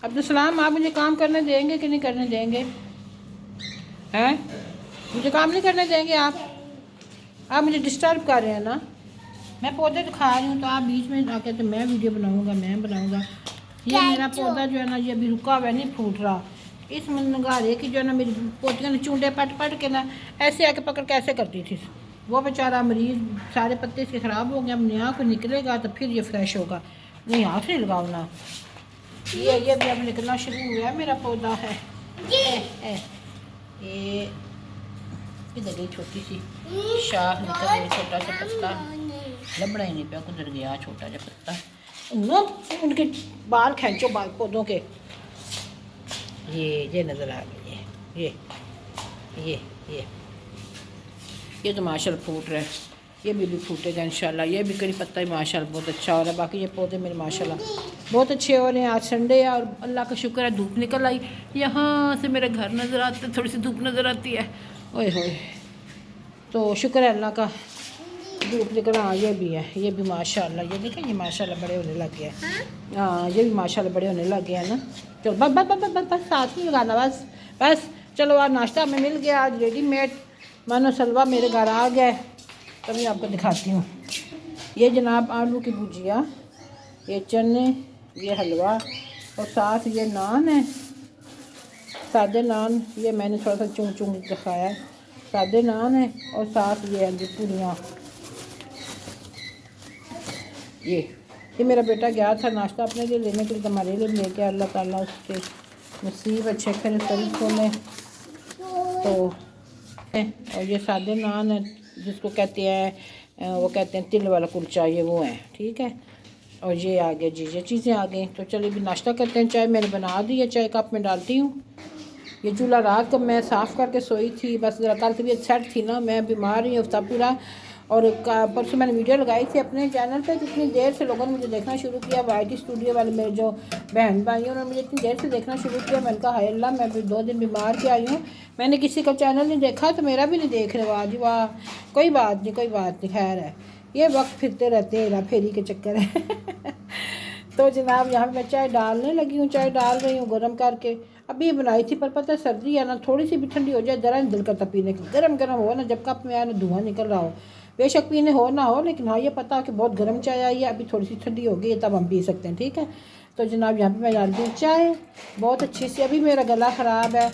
अब्दुलसलाम, आप मुझे काम करने देंगे कि नहीं करने देंगे? हैं? मुझे काम नहीं करने देंगे आप मुझे डिस्टर्ब कर रहे हैं ना। मैं पौधे तो खा रही हूँ तो आप बीच में आके तो मैं वीडियो बनाऊँगा, मैं बनाऊँगा। ये मेरा पौधा जो है ना, ये अभी रुका हुआ है, नहीं फूट रहा। इस नगारे की जो है ना, मेरी पोतियों ने चूंडे पट पट के ना ऐसे आके पकड़ के ऐसे करती थी। वो बेचारा मरीज़, सारे पत्ते इसके ख़राब हो गए। अब नया को निकलेगा तो फिर ये फ्रेश होगा। नहीं, हाथ नहीं लगाओ ना। ये भी अब निकलना शुरू हुआ है, मेरा पौधा है। ये इधर गई छोटी सी शाख निकल गई, छोटा सा पत्ता लबड़ा ही नहीं पाया, कुधर गया छोटा सा पत्ता ना। उनके बाल खींचो, बाल पौधों के। ये नज़र आ गई है। ये तो माशाल्लाह फूट रहा है। ये भी फूटेगा इंशाल्लाह। ये भी करी पत्ता ही माशाल्लाह बहुत अच्छा हो रहा है। बाकी ये पौधे मेरे माशाल्लाह बहुत अच्छे हो रहे हैं। आज संडे है और अल्लाह का शुक्र है धूप निकल आई। यहाँ से मेरे घर नज़र आते, थोड़ी सी धूप नज़र आती है। ओए होए, तो शुक्र है अल्लाह का, धूप निकल। हाँ, ये भी है, ये भी माशाल्लाह। ये देखें, ये माशाल्लाह बड़े होने लग गए हैं। हाँ, ये भी माशाल्लाह बड़े होने लग गए हैं ना। चलो बस बस बस बस बस, साथ में लगाना, बस बस। चलो, आज नाश्ता हमें मिल गया, आज रेडीमेड मानो सलवा मेरे घर आ गया। तभी आपको दिखाती हूँ। ये जनाब आलू की भुजिया, ये चने, ये हलवा और साथ ये नान है, सादे नान। ये मैंने थोड़ा सा चुंग चुंग दिखाया है। सादे नान है और साथ ये है पूरियाँ। ये मेरा बेटा गया था नाश्ता अपने लिए लेने के लिए, तो हमारे लिए लेके अल्लाह ताला उसके नसीब अच्छे करें, सभी खोलें। तो और ये सादे नान है, जिसको कहते हैं, वो कहते हैं तिल वाला कुलचा, ये वो है, ठीक है। और ये आ गया जी, ये चीज़ें आ गई। तो चलिए भी नाश्ता करते हैं। चाय मैंने बना दी है, चाय कप में डालती हूँ। ये चूल्हा रात को मैं साफ़ करके सोई थी, बस ज़रा कल तबीयत सेट थी ना, मैं बीमार ही हफ्ता पूरा। और परसों मैंने वीडियो लगाई थी अपने चैनल पे, जितनी देर से लोगों ने मुझे देखना शुरू किया। वाइटी स्टूडियो वाले मेरे जो बहन भाई हैं, उन्होंने मुझे इतनी देर से देखना शुरू किया। मैंने कहा हाय अल्लाह, मैं भी 2 दिन बीमार के आई हूँ, मैंने किसी का चैनल नहीं देखा तो मेरा भी नहीं देख रहे। वाह जी वाह, कोई बात नहीं, खैर है, ये वक्त फिरते रहते हैं, हेरा फेरी के चक्कर है। तो जनाब यहाँ मैं चाय डालने लगी हूँ, चाय डाल रही हूँ गर्म करके। अभी बनाई थी, पर पता है सर्दी है ना, थोड़ी सी भी ठंडी हो जाए ज़रा दिल करता पीने की। गरम गरम हो ना, जब कप में आया ना धुआं निकल रहा हो, बेशक पीने हो ना हो, लेकिन हाँ ये पता कि बहुत गर्म चाय आई है, अभी थोड़ी सी ठंडी हो गई है, तब हम पी सकते हैं, ठीक है। तो जनाब यहाँ पे मैं डालती हूँ चाय बहुत अच्छी सी। अभी मेरा गला ख़राब है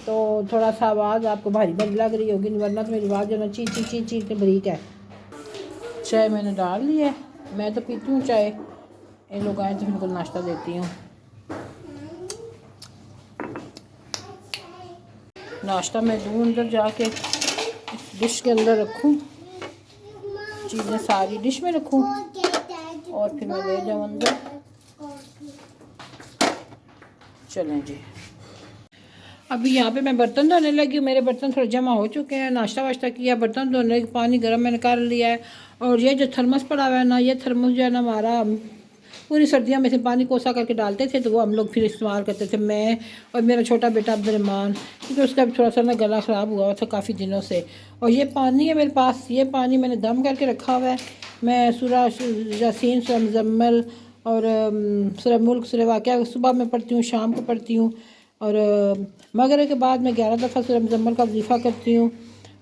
तो थोड़ा सा आवाज़ आपको भारी भारी लग रही होगी, वरना तो मेरी आवाज़ जो ना ची ची ची ची के बरीक है। चाय मैंने डाल ली है, मैं तो पीती हूँ चाय। इन लोग आए तो इनको नाश्ता देती हूँ। नाश्ता मैं दूँ अंदर जाके, डिश के अंदर रखूँ, चीज़ें सारी डिश में रखूँ और फिर मैं ले जाऊँ अंदर। चलें जी, अभी यहाँ पे मैं बर्तन धोने लगी हूँ। मेरे बर्तन थोड़े जमा हो चुके हैं, नाश्ता वाश्ता किया, बर्तन धोने के पानी गर्म मैंने कर लिया है। और ये जो थर्मस पड़ा हुआ है ना, ये थर्मस जो है ना हमारा, पूरी सर्दियों में से पानी कोसा करके डालते थे, तो वो हम लोग फिर इस्तेमाल करते थे, मैं और मेरा छोटा बेटा अब्दुलरहमान, क्योंकि उसका भी थोड़ा सा ना गला ख़राब हुआ था काफ़ी दिनों से। और ये पानी है मेरे पास, ये पानी मैंने दम करके रखा हुआ है। मैं सूरह यासीन, सूरह मुज़म्मिल और सूरह मुल्क, सूरह वाक़िया सुबह में पढ़ती हूँ, शाम को पढ़ती हूँ। और मगरिब के बाद मैं 11 दफ़ा सूरह मुज़म्मिल का वज़ीफ़ा करती हूँ,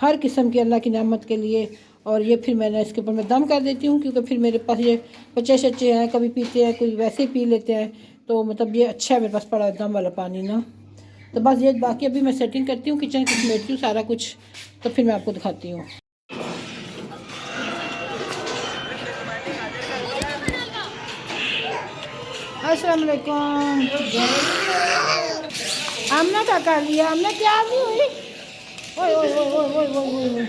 हर किस्म की अल्लाह की नेमत के लिए। और ये फिर मैंने इसके ऊपर मैं दम कर देती हूँ, क्योंकि फिर मेरे पास ये बच्चे शच्चे हैं, कभी पीते हैं, कोई वैसे ही पी लेते हैं। तो मतलब ये अच्छा है मेरे पास पड़ा दम वाला पानी ना। तो बस ये बाकी अभी मैं सेटिंग करती हूँ, किचन की समेटती हूँ सारा कुछ, तो फिर मैं आपको दिखाती हूँ। अस्सलाम वालेकुम। आमना क्या कर लिया? आमना तैयार नहीं हुई? ओए ओए ओए ओए ओए ओए ओए,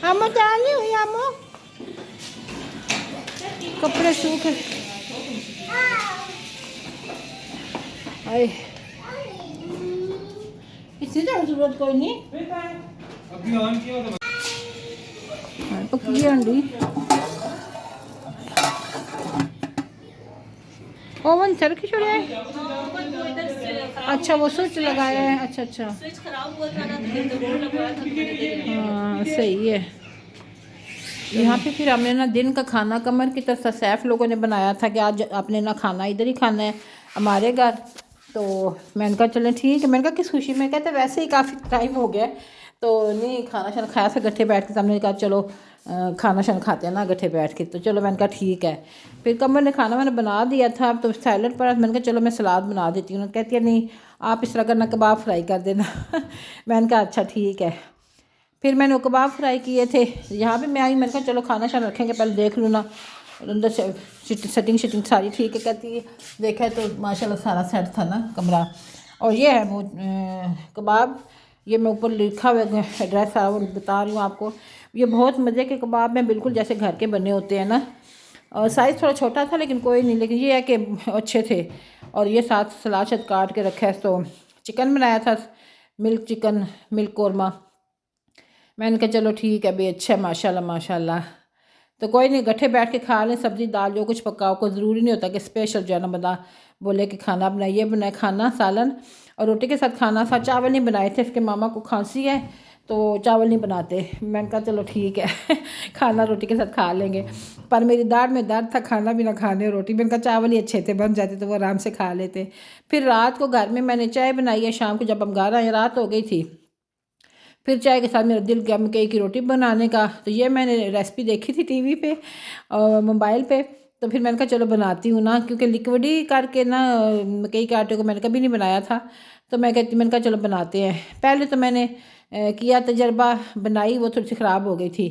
आमो तैयार नहीं हुई? आमो कपड़े सूख आए, इतनी ज़्यादा ज़रूरत कोई नहीं। पक्की अंडी ओवन सर की छोड़े है। अच्छा, वो स्विच लगाया है। अच्छा अच्छा, स्विच खराब हुआ था ना, तो बोर्ड लगवाया था। हाँ सही है। यहाँ पे फिर हमने ना दिन का खाना कमर की तरफ सैफ लोगों ने बनाया था कि आज आपने ना खाना इधर ही खाना है, हमारे घर। तो मैंने कहा चलें ठीक है। मैंने कहा किस खुशी में, कहते वैसे ही काफ़ी टाइम हो गया है तो नहीं खाना शाना खाया था गट्ठे बैठ के। हमने कहा चलो खाना शाना खाते हैं ना गट्ठे बैठ के। तो चलो मैंने कहा ठीक है। फिर कमर ने खाना मैंने बना दिया था, अब तो सैलड पड़ा। मैंने कहा चलो मैं सलाद बना देती हूँ। कहती है नहीं आप इस तरह करना, कबाब फ्राई कर देना। मैंने कहा अच्छा ठीक है। फिर मैंने वो कबाब फ्राई किए थे। यहाँ पे मैं आई, मैंने कहा चलो खाना शाना रखेंगे, पहले देख लूँ ना अंदर से सेटिंग शेटिंग सारी ठीक है। कहती है देखा है तो माशाल्लाह सारा सेट था ना कमरा। और ये है वो कबाब, ये मैं ऊपर लिखा हुआ एड्रेस सारा वो बता रही हूँ आपको। ये बहुत मज़े के कबाब हैं, बिल्कुल जैसे घर के बने होते हैं ना। और साइज़ थोड़ा छोटा था लेकिन कोई नहीं, लेकिन ये है कि अच्छे थे। और ये साथ सलाद शद काट के रखा है। तो चिकन बनाया था, मिल्क चिकन, मिल्क कौरमा। मैंने कहा चलो ठीक है भाई, अच्छा है माशाल्लाह माशाल्लाह। तो कोई नहीं, गट्ठे बैठ के खा लें, सब्ज़ी दाल जो कुछ पकाओ। कोई ज़रूरी नहीं होता कि स्पेशल जो है ना बंदा बोले कि खाना बनाइए, बनाए खाना सालन और रोटी के साथ खाना था। चावल नहीं बनाए थे, इसके मामा को खांसी है तो चावल नहीं बनाते। मैंने कहा चलो ठीक है खाना रोटी के साथ खा लेंगे। पर मेरी दाढ़ में दर्द था, खाना भी ना खाने और रोटी। मैंने कहा चावल ही अच्छे थे, बन जाते तो वो आराम से खा लेते। फिर रात को घर में मैंने चाय बनाई है, शाम को जब हम घर आए रात हो गई थी। फिर चाय के साथ मेरा दिल किया मकई की रोटी बनाने का। तो ये मैंने रेसिपी देखी थी टीवी पे और मोबाइल पे। तो फिर मैंने कहा चलो बनाती हूँ ना, क्योंकि लिक्विड ही करके ना मकई के आटे को मैंने कभी नहीं बनाया था। तो मैंने कहा चलो बनाते हैं। पहले तो मैंने किया तजर्बा, बनाई वो थोड़ी सी ख़राब हो गई थी।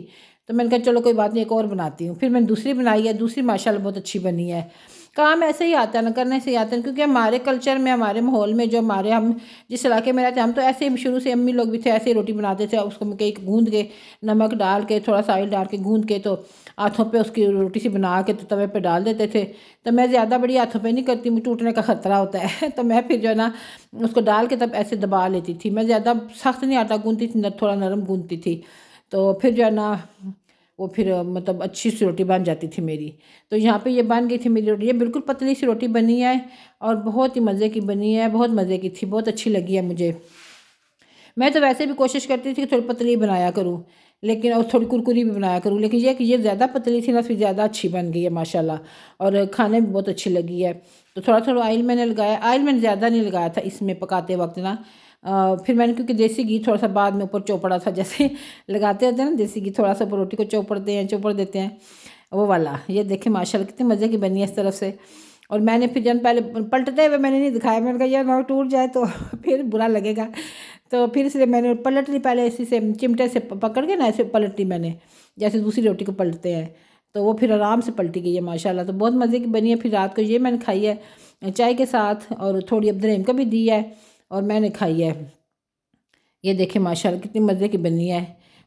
तो मैंने कहा चलो कोई बात नहीं, एक और बनाती हूँ। फिर मैंने दूसरी बनाई है, दूसरी माशाल्लाह बहुत अच्छी बनी है। काम ऐसे ही आता है ना, करने से ही आता है। क्योंकि हमारे कल्चर में, हमारे माहौल में, जो हमारे हम जिस इलाके में रहते हैं, हम तो ऐसे ही शुरू से अम्मी लोग भी थे ऐसे ही रोटी बनाते थे। उसको मकई गूँध के नमक डाल के थोड़ा सा ऑयल डाल के गूँध के तो हाथों पे उसकी रोटी सी बना के तो तवे पे डाल देते थे। तो मैं ज़्यादा बड़ी हाथों पे नहीं करती, मुझे टूटने का ख़तरा होता है तो मैं फिर जो है ना उसको डाल के तब ऐसे दबा लेती थी। मैं ज़्यादा सख्त नहीं आटा गूँधती थी, थोड़ा नरम गूँधती थी। तो फिर जो है ना वो फिर मतलब अच्छी सी रोटी बन जाती थी मेरी। तो यहाँ पे ये बन गई थी मेरी रोटी। ये बिल्कुल पतली सी रोटी बनी है और बहुत ही मज़े की बनी है, बहुत मज़े की थी, बहुत अच्छी लगी है मुझे। मैं तो वैसे भी कोशिश करती थी कि थोड़ी पतली बनाया करूँ, लेकिन और थोड़ी कुरकुरी भी बनाया करूँ। लेकिन ये कि ये ज़्यादा पतली थी ना, फिर ज़्यादा अच्छी बन गई है माशाल्लाह। और खाने में बहुत अच्छी लगी है। तो थोड़ा थोड़ा ऑयल मैंने लगाया, ऑयल मैंने ज़्यादा नहीं लगाया था इसमें पकाते वक्त ना। फिर मैंने क्योंकि देसी घी थोड़ा सा बाद में ऊपर चौपड़ा था, जैसे लगाते होते हैं ना देसी घी, थोड़ा सा ऊपर रोटी को चौपड़ देते हैं वो वाला। ये देखें माशाल्लाह कितने मज़े की बनी है इस तरफ से। और मैंने फिर जब पहले पलटते हुए मैंने नहीं दिखाया, मैंने कहा यार ना टूट जाए तो फिर बुरा लगेगा। तो फिर इसलिए मैंने पलट ली, पहले इसी से चिमटे से पकड़ के ना ऐसे पलट ली मैंने, जैसे दूसरी रोटी को पलटते हैं। तो वो फिर आराम से पलटी गई है माशाल्लाह। तो बहुत मज़े की बनी है। फिर रात को ये मैंने खाई है चाय के साथ, और थोड़ी अब्दुल को भी दी है और मैंने खाई है। ये देखें माशाल्लाह कितनी मज़े की बनी है,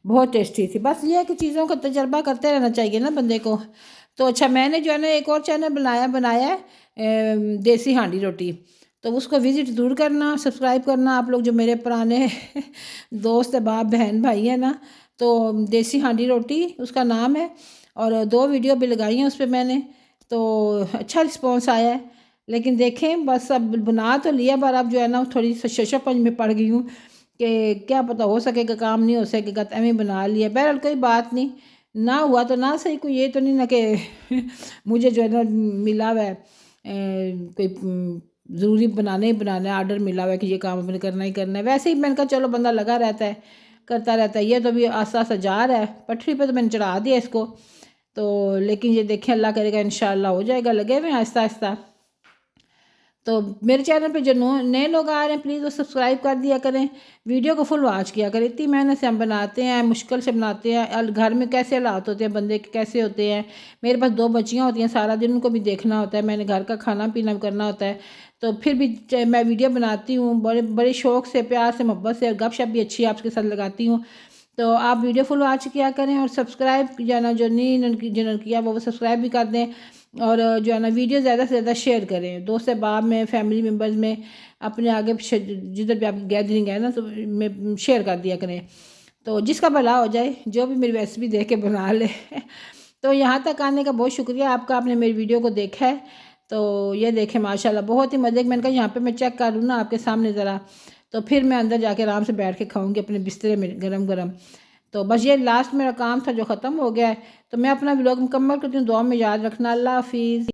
बहुत टेस्टी थी। बस ये है कि चीज़ों का तजर्बा करते रहना चाहिए ना बंदे को। तो अच्छा मैंने जो है ना एक और चैनल बनाया है देसी हांडी रोटी। तो उसको विज़िट ज़रूर करना, सब्सक्राइब करना आप लोग जो मेरे पुराने दोस्त बाप बहन भाई हैं ना। तो देसी हांडी रोटी उसका नाम है, और 2 वीडियो भी लगाई हैं उस पर मैंने। तो अच्छा रिस्पॉन्स आया है। लेकिन देखें बस अब बना तो लिया, पर अब जो है ना थोड़ी शशोपंज में पड़ गई हूँ कि क्या पता हो सकेगा काम नहीं हो सकेगा, तो एवं बना लिया। बहरहाल कोई बात नहीं, ना हुआ तो ना सही। कोई ये तो नहीं ना कि मुझे जो है ना मिला हुआ है कोई ज़रूरी बनाना ही बनाना है, आर्डर मिला हुआ है कि ये काम अपने करना ही करना है। वैसे ही मैंने कहा चलो बंदा लगा रहता है, करता रहता है। ये तो अभी आस्ता आस्ता जा रहा है पटरी पे, तो मैंने चढ़ा दिया इसको। तो लेकिन ये देखें अल्लाह करेगा इंशाल्लाह हो जाएगा, लगे हुए आहिस्ता आहिस्ता। तो मेरे चैनल पे जो नए लोग आ रहे हैं प्लीज़ वो सब्सक्राइब कर दिया करें, वीडियो को फुल वॉच किया करें। इतनी मेहनत से हम बनाते हैं, मुश्किल से बनाते हैं, घर में कैसे हालात होते हैं बंदे के कैसे होते हैं। मेरे पास 2 बच्चियाँ होती हैं, सारा दिन उनको भी देखना होता है, मैंने घर का खाना पीना भी करना होता है। तो फिर भी मैं वीडियो बनाती हूँ बड़े बड़े शौक़ से, प्यार से, मोहब्बत से, और गपशप भी अच्छी आपके साथ लगाती हूँ। तो आप वीडियो फुल वॉच किया करें, और सब्सक्राइब जाना जो नहीं जिन्होंने किया वो सब्सक्राइब भी कर दें। और जो है ना वीडियो ज़्यादा से ज़्यादा शेयर करें दोस्त अहबाब में, फैमिली मेम्बर्स में, अपने आगे जिधर भी आपकी गैदरिंग है ना तो में शेयर कर दिया करें। तो जिसका भला हो जाए, जो भी मेरी रेसिपी देख के बना ले तो यहाँ तक आने का बहुत शुक्रिया आपका, आपने मेरी वीडियो को देखा है। तो ये देखें माशाल्लाह बहुत ही मज़े। मैंने कहा यहाँ पे मैं चेक कर लूँ ना आपके सामने ज़रा, तो फिर मैं अंदर जाके आराम से बैठ के खाऊंगी अपने बिस्तरे में गरम गरम। तो बस ये लास्ट मेरा काम था जो ख़त्म हो गया है। तो मैं अपना व्लॉग मुकम्मल करती हूँ, दुआ में याद रखना। अल्लाह हाफिज़।